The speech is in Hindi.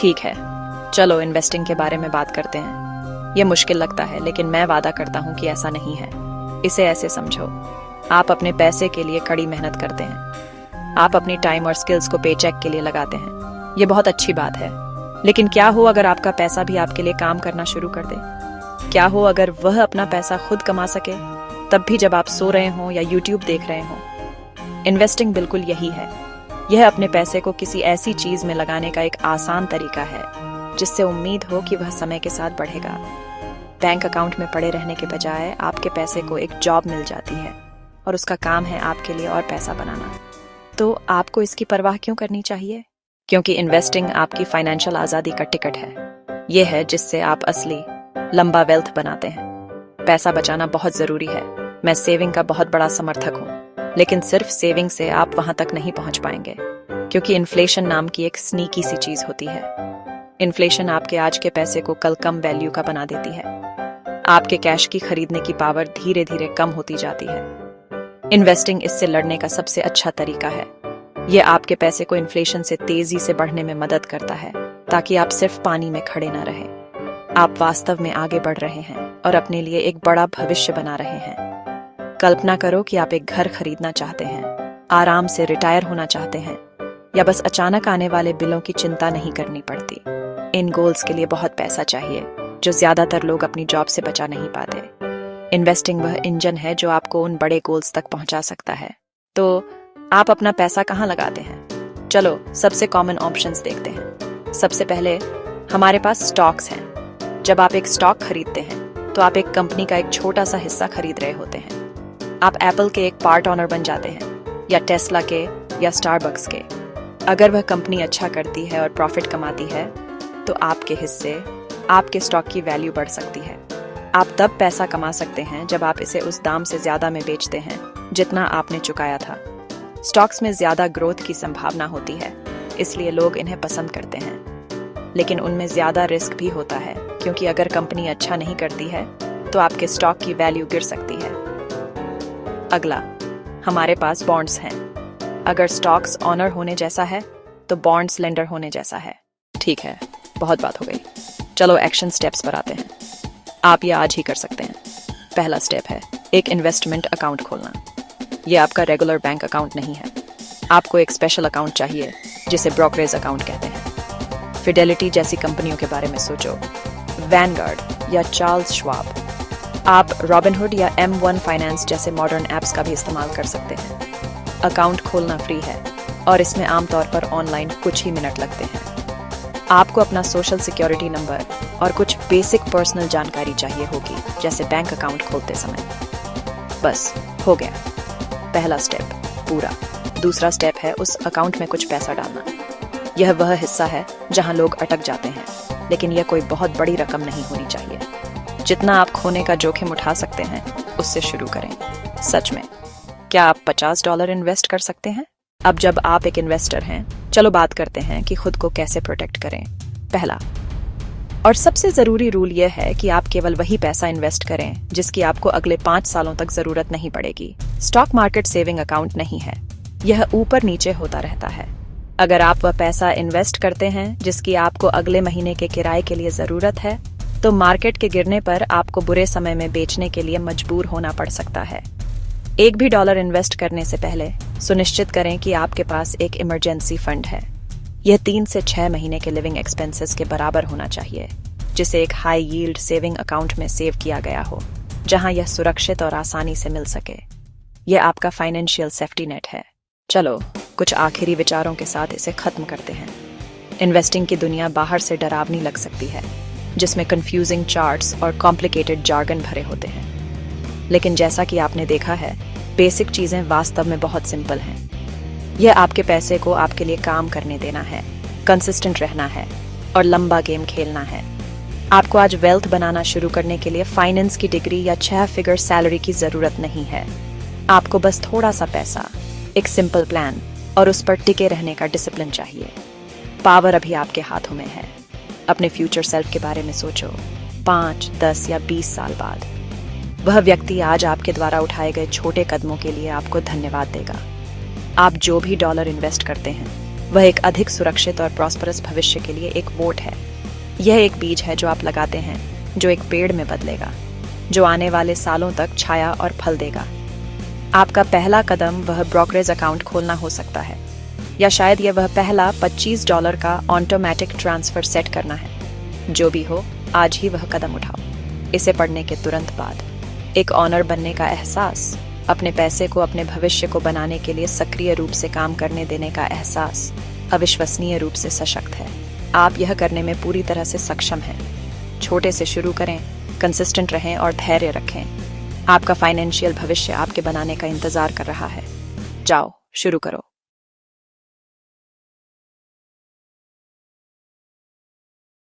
ठीक है, चलो इन्वेस्टिंग के बारे में बात करते हैं। ये मुश्किल लगता है, लेकिन मैं वादा करता हूँ कि ऐसा नहीं है। इसे ऐसे समझो, आप अपने पैसे के लिए कड़ी मेहनत करते हैं। आप अपनी टाइम और स्किल्स को पेचेक के लिए लगाते हैं। ये बहुत अच्छी बात है। लेकिन क्या हो अगर आपका पैसा भी आपके लिए काम करना शुरू कर दे? क्या हो अगर वह अपना पैसा खुद कमा सके, तब भी जब आप सो रहे हों या यूट्यूब देख रहे हों? इन्वेस्टिंग बिल्कुल यही है। यह अपने पैसे को किसी ऐसी चीज में लगाने का एक आसान तरीका है जिससे उम्मीद हो कि वह समय के साथ बढ़ेगा। बैंक अकाउंट में पड़े रहने के बजाय आपके पैसे को एक जॉब मिल जाती है और उसका काम है आपके लिए और पैसा बनाना। तो आपको इसकी परवाह क्यों करनी चाहिए? क्योंकि इन्वेस्टिंग आपकी फाइनेंशियल आजादी का टिकट है। यह है जिससे आप असली लंबा वेल्थ बनाते हैं। पैसा बचाना बहुत जरूरी है। मैं सेविंग का बहुत बड़ा समर्थक हूँ, लेकिन सिर्फ सेविंग से आप वहां तक नहीं पहुंच पाएंगे, क्योंकि इन्फ्लेशन नाम की एक स्नीकी सी चीज होती है। इन्फ्लेशन आपके आज के पैसे को कल कम वैल्यू का बना देती है। आपके कैश की खरीदने की पावर धीरे धीरे कम होती जाती है। इन्वेस्टिंग इससे लड़ने का सबसे अच्छा तरीका है। यह आपके पैसे को इन्फ्लेशन से तेजी से बढ़ने में मदद करता है, ताकि आप सिर्फ पानी में खड़े न रहें। आप वास्तव में आगे बढ़ रहे हैं और अपने लिए एक बड़ा भविष्य बना रहे हैं। कल्पना करो कि आप एक घर खरीदना चाहते हैं, आराम से रिटायर होना चाहते हैं, या बस अचानक आने वाले बिलों की चिंता नहीं करनी पड़ती। इन गोल्स के लिए बहुत पैसा चाहिए, जो ज्यादातर लोग अपनी जॉब से बचा नहीं पाते। इन्वेस्टिंग वह इंजन है जो आपको उन बड़े गोल्स तक पहुंचा सकता है। तो आप अपना पैसा कहाँ लगाते हैं? चलो सबसे कॉमन ऑप्शंस देखते हैं। सबसे पहले हमारे पास स्टॉक्स हैं। जब आप एक स्टॉक खरीदते हैं तो आप एक कंपनी का एक छोटा सा हिस्सा खरीद रहे होते हैं। आप एप्पल के एक पार्ट ऑनर बन जाते हैं, या टेस्ला के, या स्टारबक्स के। अगर वह कंपनी अच्छा करती है और प्रॉफिट कमाती है, तो आपके हिस्से, आपके स्टॉक की वैल्यू बढ़ सकती है। आप तब पैसा कमा सकते हैं जब आप इसे उस दाम से ज्यादा में बेचते हैं जितना आपने चुकाया था। स्टॉक्स में ज्यादा ग्रोथ की संभावना होती है, इसलिए लोग इन्हें पसंद करते हैं। लेकिन उनमें ज्यादा रिस्क भी होता है, क्योंकि अगर कंपनी अच्छा नहीं करती है तो आपके स्टॉक की वैल्यू गिर सकती है। अगला, हमारे पास बॉन्ड्स हैं। अगर स्टॉक्स ऑनर होने जैसा है, तो बॉन्ड्स लेंडर होने जैसा है। ठीक है, बहुत बात हो गई। चलो एक्शन स्टेप्स पर आते हैं। आप ये आज ही कर सकते हैं। पहला स्टेप है एक इन्वेस्टमेंट अकाउंट खोलना। ये आपका रेगुलर बैंक अकाउंट नहीं है। आपको एक स्पेशल अकाउंट चाहिए, जिसे ब्रोकरेज अकाउंट कहते हैं। फिडेलिटी जैसी कंपनियों के बारे में सोचो, वैनगार्ड या चार्ल्स श्वाब। आप रॉबिनहुड या M1 फाइनेंस जैसे मॉडर्न ऐप्स का भी इस्तेमाल कर सकते हैं। अकाउंट खोलना फ्री है और इसमें आमतौर पर ऑनलाइन कुछ ही मिनट लगते हैं। आपको अपना सोशल सिक्योरिटी नंबर और कुछ बेसिक पर्सनल जानकारी चाहिए होगी, जैसे बैंक अकाउंट खोलते समय। बस हो गया, पहला स्टेप पूरा। दूसरा स्टेप है उस अकाउंट में कुछ पैसा डालना। यह वह हिस्सा है जहां लोग अटक जाते हैं, लेकिन यह कोई बहुत बड़ी रकम नहीं होनी चाहिए। जितना आप खोने का जोखिम उठा सकते हैं, उससे शुरू करें। सच में, क्या आप $50 इन्वेस्ट कर सकते हैं? अब जब आप एक इन्वेस्टर हैं, चलो बात करते हैं कि खुद को कैसे प्रोटेक्ट करें। पहला और सबसे जरूरी रूल यह है कि आप केवल वही पैसा इन्वेस्ट करें जिसकी आपको अगले 5 सालों तक जरूरत नहीं पड़ेगी। स्टॉक मार्केट सेविंग अकाउंट नहीं है। यह ऊपर नीचे होता रहता है। अगर आप वह पैसा इन्वेस्ट करते हैं जिसकी आपको अगले महीने के किराए के लिए जरूरत है, तो मार्केट के गिरने पर आपको बुरे समय में बेचने के लिए मजबूर होना पड़ सकता है। एक भी डॉलर इन्वेस्ट करने से पहले सुनिश्चित करें कि आपके पास एक इमरजेंसी फंड है। यह 3 से 6 महीने के लिविंग एक्सपेंसेस के बराबर होना चाहिए, जिसे एक हाई यील्ड सेविंग अकाउंट में सेव किया गया हो, जहां यह सुरक्षित और आसानी से मिल सके। यह आपका फाइनेंशियल सेफ्टी नेट है। चलो कुछ आखिरी विचारों के साथ इसे खत्म करते हैं। इन्वेस्टिंग की दुनिया बाहर से डरावनी लग सकती है, जिसमें कंफ्यूजिंग चार्ट्स और कॉम्प्लिकेटेड जार्गन भरे होते हैं। लेकिन जैसा कि आपने देखा है, बेसिक चीजें वास्तव में बहुत सिंपल हैं। यह आपके पैसे को आपके लिए काम करने देना है, कंसिस्टेंट रहना है और लंबा गेम खेलना है। आपको आज वेल्थ बनाना शुरू करने के लिए फाइनेंस की डिग्री या 6 फिगर सैलरी की जरूरत नहीं है। आपको बस थोड़ा सा पैसा, एक सिंपल प्लान और उस पर टिके रहने का डिसिप्लिन चाहिए। पावर अभी आपके हाथों में है। अपने फ्यूचर सेल्फ के बारे में सोचो। 5, 10 या 20 साल बाद वह व्यक्ति आज आपके द्वारा उठाए गए छोटे कदमों के लिए आपको धन्यवाद देगा। आप जो भी डॉलर इन्वेस्ट करते हैं, वह एक अधिक सुरक्षित और प्रॉस्परस भविष्य के लिए एक वोट है। यह एक बीज है जो आप लगाते हैं, जो एक पेड़ में बदलेगा, जो आने वाले सालों तक छाया और फल देगा। आपका पहला कदम वह ब्रोकरेज अकाउंट खोलना हो सकता है, या शायद यह वह पहला $25 का ऑटोमेटिक ट्रांसफर सेट करना है। जो भी हो, आज ही वह कदम उठाओ। इसे पढ़ने के तुरंत बाद एक ऑनर बनने का एहसास, अपने पैसे को अपने भविष्य को बनाने के लिए सक्रिय रूप से काम करने देने का एहसास अविश्वसनीय रूप से सशक्त है। आप यह करने में पूरी तरह से सक्षम हैं। छोटे से शुरू करें, कंसिस्टेंट रहें और धैर्य रखें। आपका फाइनेंशियल भविष्य आपके बनाने का इंतजार कर रहा है। जाओ, शुरू करो।